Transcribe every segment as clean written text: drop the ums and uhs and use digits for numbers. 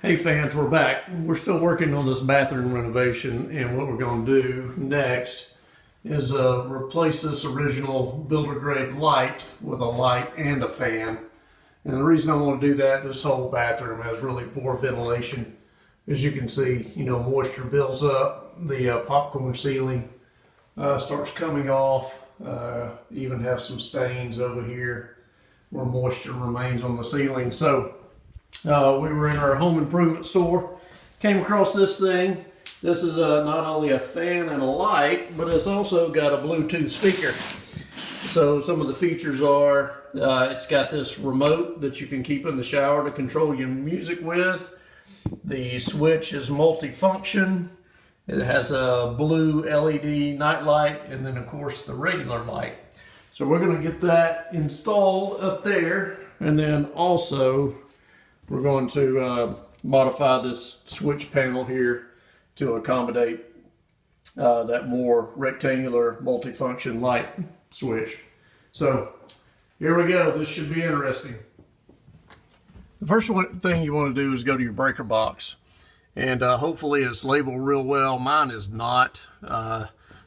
Hey fans, we're back. We're still working on this bathroom renovation, and what we're going to do next is replace this original builder grade light with a light and a fan. And the reason I want to do that, this whole bathroom has really poor ventilation. As you can see, moisture builds up, the popcorn ceiling starts coming off, even have some stains over here where moisture remains on the ceiling. So we were in our home improvement store, came across this thing. This is not only a fan and a light, but it's also got a Bluetooth speaker. So some of the features are, it's got this remote that you can keep in the shower to control your music with. The switch is multifunction. It has a blue LED night light, and then of course the regular light. So we're going to get that installed up there, and then also we're going to modify this switch panel here to accommodate that more rectangular multifunction light switch. So here we go. This should be interesting. The first thing you want to do is go to your breaker box, and hopefully it's labeled real well. Mine is not.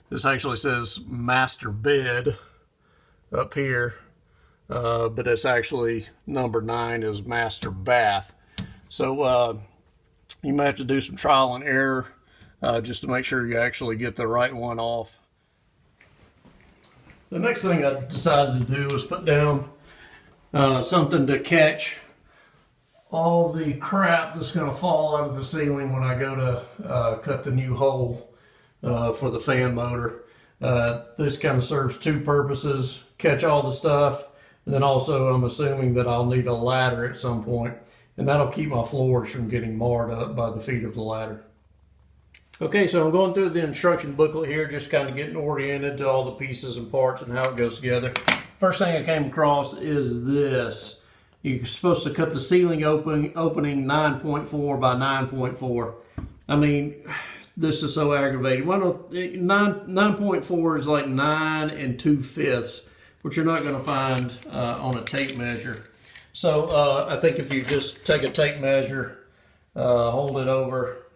This actually says master bed up here. But it's actually number 9 is master bath. So you may have to do some trial and error just to make sure you actually get the right one off. The next thing I decided to do was put down something to catch all the crap that's going to fall out of the ceiling when I go to cut the new hole for the fan motor. This kind of serves 2 purposes: catch all the stuff, and then also I'm assuming that I'll need a ladder at some point, and that'll keep my floors from getting marred up by the feet of the ladder. Okay, so I'm going through the instruction booklet here, just kind of getting oriented to all the pieces and parts and how it goes together. First thing I came across is this. You're supposed to cut the ceiling opening 9.4 by 9.4. I mean, this is so aggravating. 9.4 is like 9 2/5, which you're not going to find on a tape measure. So I think if you just take a tape measure, hold it over,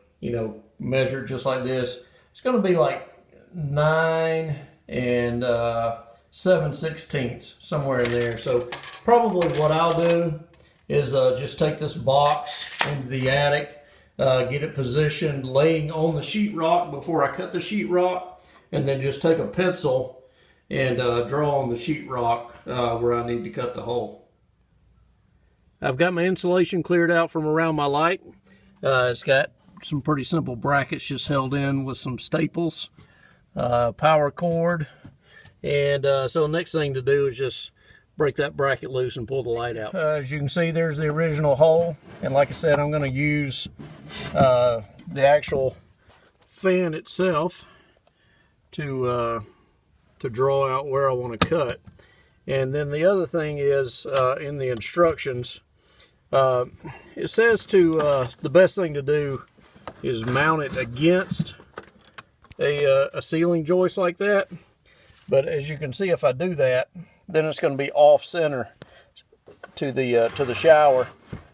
measure it just like this, it's going to be like 9 7/16, somewhere in there. So probably what I'll do is just take this box into the attic, get it positioned laying on the sheetrock before I cut the sheetrock, and then just take a pencil and draw on the sheetrock where I need to cut the hole. I've got my insulation cleared out from around my light. It's got some pretty simple brackets just held in with some staples, power cord, and so the next thing to do is just break that bracket loose and pull the light out. As you can see, there's the original hole, and like I said, I'm going to use the actual fan itself to draw out where I want to cut. And then the other thing is, in the instructions, it says the best thing to do is mount it against a ceiling joist like that. But as you can see, if I do that, then it's going to be off center to the shower.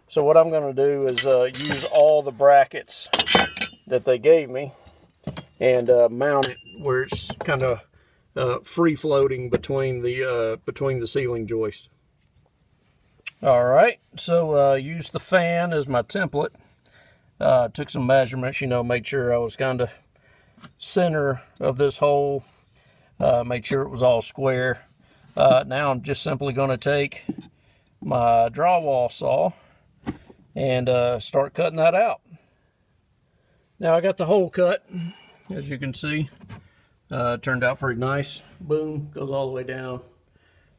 So what I'm going to do is use all the brackets that they gave me and mount it where it's kind of free floating between the ceiling joist. All right, so use the fan as my template. Took some measurements, made sure I was kind of center of this hole, made sure it was all square. Now I'm just simply going to take my drywall saw and start cutting that out. Now I got the hole cut, as you can see. Turned out pretty nice. Boom, goes all the way down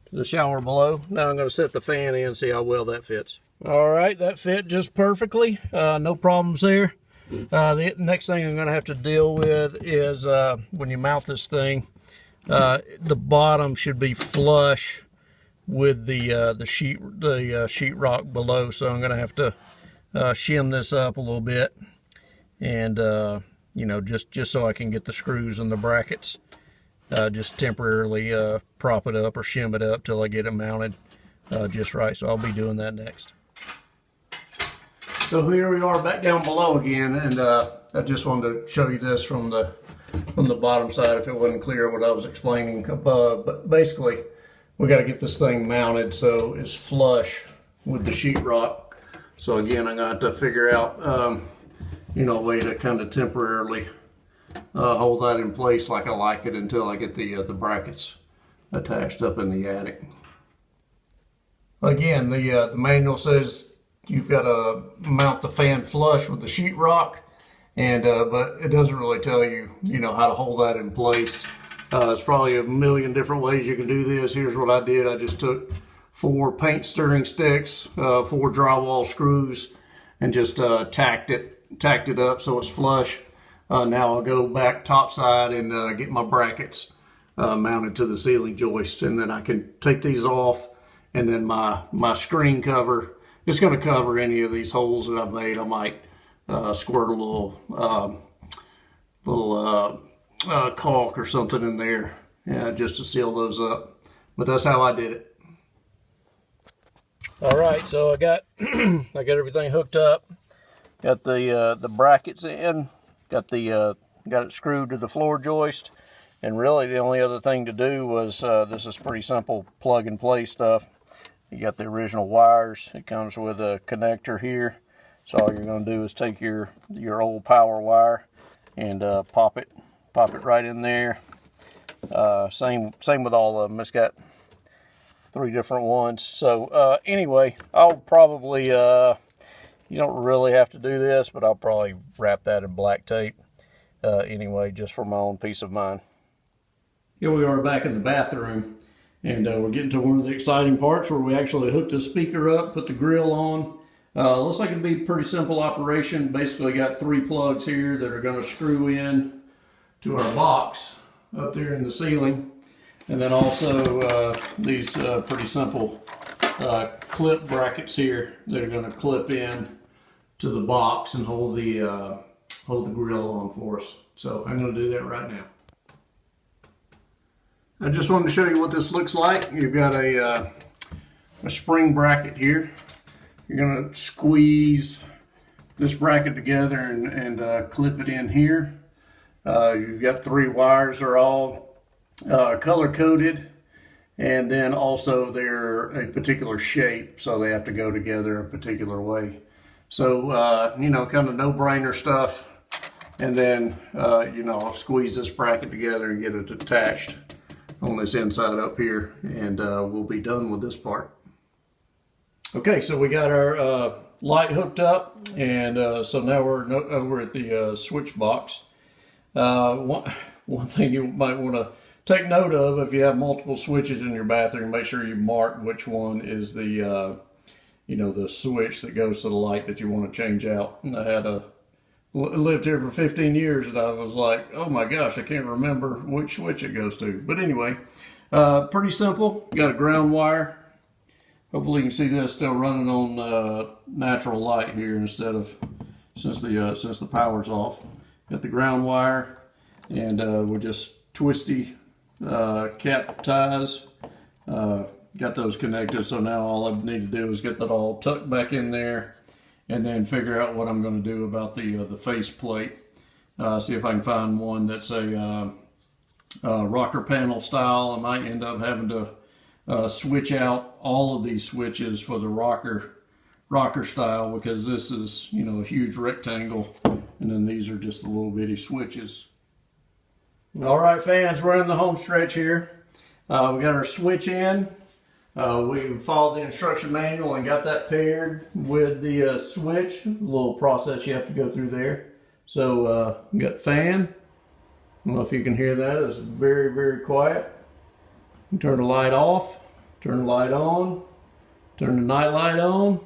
to the shower below. Now I'm going to set the fan in and see how well that fits. All right, that fit just perfectly. No problems there. The next thing I'm going to have to deal with is when you mount this thing, the bottom should be flush with the sheetrock below. So I'm going to have to shim this up a little bit, and just so I can get the screws and the brackets, just temporarily prop it up or shim it up till I get it mounted just right. So I'll be doing that next. So here we are back down below again, and I just wanted to show you this from the bottom side if it wasn't clear what I was explaining above. But basically, we got to get this thing mounted so it's flush with the sheetrock. So again, I'm going to have to figure out, you know, a way to kind of temporarily hold that in place like I like it until I get the brackets attached up in the attic. Again, the manual says you've got to mount the fan flush with the sheetrock, and but it doesn't really tell you, you know, how to hold that in place. There's probably a million different ways you can do this. Here's what I did. I just took 4 paint stirring sticks, 4 drywall screws, and just tacked it up so it's flush. Now I'll go back top side and get my brackets mounted to the ceiling joist, and then I can take these off, and then my screen cover, it's going to cover any of these holes that I've made. I might squirt a little caulk or something in there, just to seal those up. But that's how I did it. All right, so I got I got everything hooked up. Got the brackets in. Got it screwed to the floor joist. And really, the only other thing to do was this is pretty simple plug and play stuff. You got the original wires. It comes with a connector here. So all you're going to do is take your old power wire and pop it right in there. Same with all of them. It's got 3 different ones. So anyway, I'll probably you don't really have to do this, but I'll probably wrap that in black tape anyway, just for my own peace of mind. Here we are back in the bathroom, and we're getting to one of the exciting parts where we actually hook the speaker up, put the grill on. Looks like it'd be a pretty simple operation. Basically got 3 plugs here that are going to screw in to our box up there in the ceiling. And then also these pretty simple clip brackets here that are going to clip in to the box and hold the grill on for us. So I'm going to do that right now. I just wanted to show you what this looks like. You've got a spring bracket here. You're going to squeeze this bracket together and clip it in here. You've got 3 wires. They're all color coded, and then also they're a particular shape, so they have to go together a particular way. So you know, kind of no-brainer stuff. And then you know, I'll squeeze this bracket together and get it attached on this inside up here, and we'll be done with this part. Okay, so we got our light hooked up, and so now we're over at the switch box. One thing you might want to take note of, if you have multiple switches in your bathroom, make sure you mark which one is the you know, the switch that goes to the light that you want to change out. And I lived here for 15 years, and I was like, oh my gosh, I can't remember which switch it goes to. But anyway, pretty simple. Got a ground wire. Hopefully you can see this still running on natural light here instead of since the power's off. Got the ground wire, and we're just twisty cap ties. Got those connected, so now all I need to do is get that all tucked back in there, and then figure out what I'm going to do about the face plate. See if I can find one that's a rocker panel style. I might end up having to switch out all of these switches for the rocker style, because this is, you know, a huge rectangle, and then these are just the little bitty switches. All right, fans, we're in the home stretch here. We got our switch in. We followed the instruction manual and got that paired with the switch. A little process you have to go through there. So we got fan. I don't know if you can hear that. It's very, very quiet. You turn the light off, turn the light on, turn the night light on,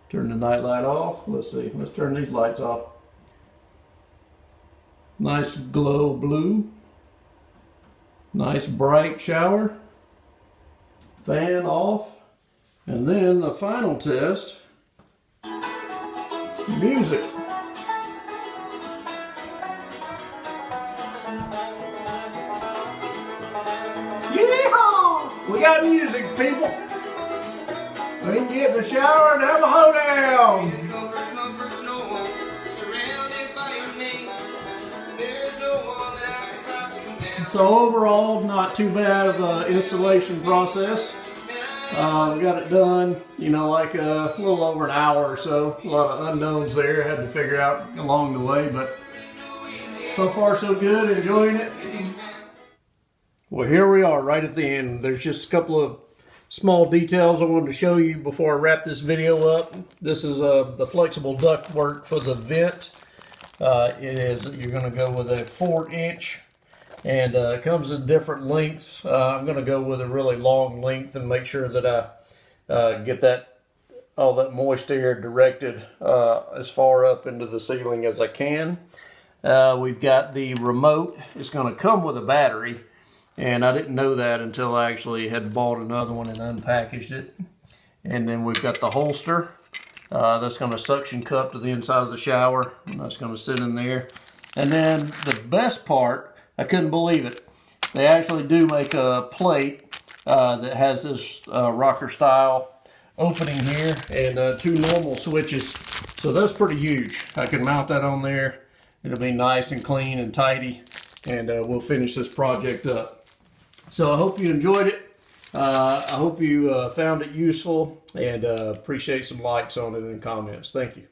turn the night light off. Let's see. Let's turn these lights off. Nice glow blue. Nice bright shower. Fan off. And then the final test, music. Yeehaw! We got music, people. We can get in the shower and have a hoedown. So overall, not too bad of an installation process. We got it done, you know, like a little over an hour or so. A lot of unknowns there, had to figure out along the way, but so far so good, enjoying it. Well, here we are right at the end. There's just a couple of small details I wanted to show you before I wrap this video up. This is the flexible duct work for the vent. You're going to go with a 4-inch, and it comes in different lengths. I'm going to go with a really long length and make sure that I get all that moist air directed as far up into the ceiling as I can. We've got the remote. It's going to come with a battery, and I didn't know that until I actually had bought another one and unpackaged it. And then we've got the holster. That's going to suction cup to the inside of the shower, and that's going to sit in there. And then the best part, I couldn't believe it, they actually do make a plate that has this rocker style opening here and 2 normal switches. So that's pretty huge. I can mount that on there. It'll be nice and clean and tidy, and we'll finish this project up. So I hope you enjoyed it. I hope you found it useful, and appreciate some likes on it in the comments. Thank you.